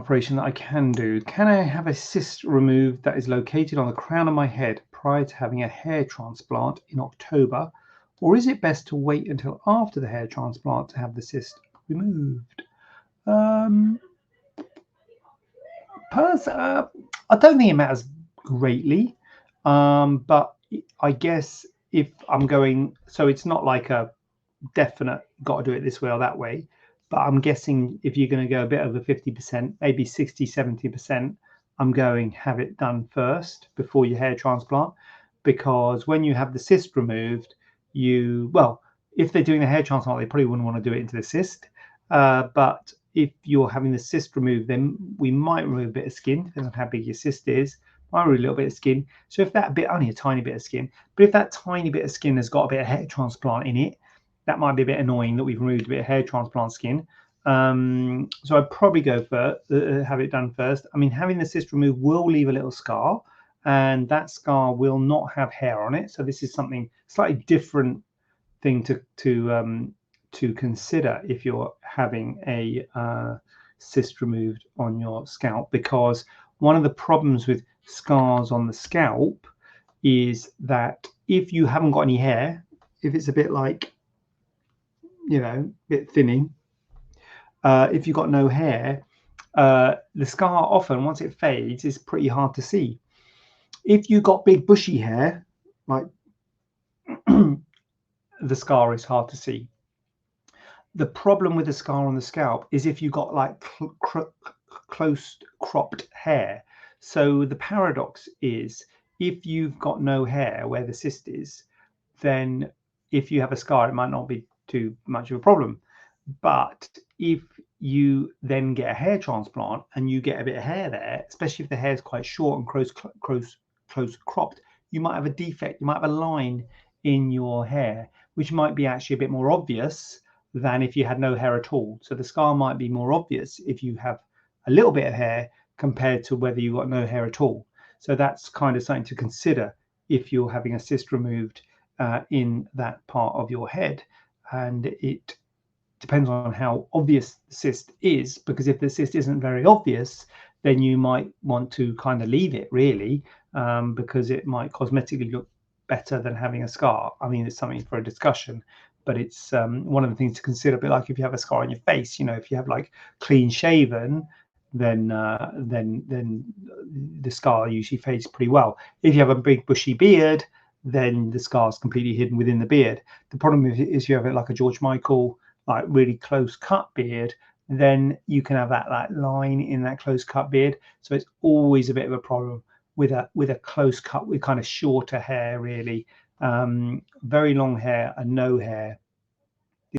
operation that I can do. Can I have a cyst removed that is located on the crown of my head prior to having a hair transplant in October? Or is it best to wait until after the hair transplant to have the cyst removed? I don't think it matters greatly, but I guess if I'm going, so it's not like a definite got to do it this way or that way, but I'm guessing if you're going to go a bit over 50%, maybe 60-70%, I'm going have it done first before your hair transplant, because when you have the cyst removed, if they're doing the hair transplant, they probably wouldn't want to do it into the cyst, but if you're having the cyst removed, then we might remove a bit of skin, depending on how big your cyst is. Might remove a little bit of skin. So if that bit, only a tiny bit of skin, but if that tiny bit of skin has got a bit of hair transplant in it, that might be a bit annoying that we've removed a bit of hair transplant skin. So I'd probably go for have it done first. I mean, having the cyst removed will leave a little scar, and that scar will not have hair on it. So this is something slightly different thing to consider if you're having a cyst removed on your scalp, because one of the problems with scars on the scalp is that if you haven't got any hair, if it's a bit like, a bit thinning, if you've got no hair, the scar often, once it fades, is pretty hard to see. If you've got big bushy hair, like the scar is hard to see. The problem with the scar on the scalp is if you've got like close cropped hair. So the paradox is, if you've got no hair where the cyst is, then if you have a scar, it might not be too much of a problem. But if you then get a hair transplant and you get a bit of hair there, especially if the hair is quite short and close cropped, you might have a defect, you might have a line in your hair, which might be actually a bit more obvious than if you had no hair at all. So the scar might be more obvious if you have a little bit of hair compared to whether you've got no hair at all. So that's kind of something to consider if you're having a cyst removed in that part of your head. And it depends on how obvious the cyst is, because if the cyst isn't very obvious, then you might want to kind of leave it, really, because it might cosmetically look better than having a scar. I mean, it's something for a discussion, but it's one of the things to consider. A bit like if you have a scar on your face, if you have like clean shaven, then the scar usually fades pretty well. If you have a big bushy beard, then the scar is completely hidden within the beard. The problem is you have it like a George Michael, like really close cut beard, then you can have that line in that close cut beard. So it's always a bit of a problem with a close cut with kind of shorter hair, really. Very long hair and no hair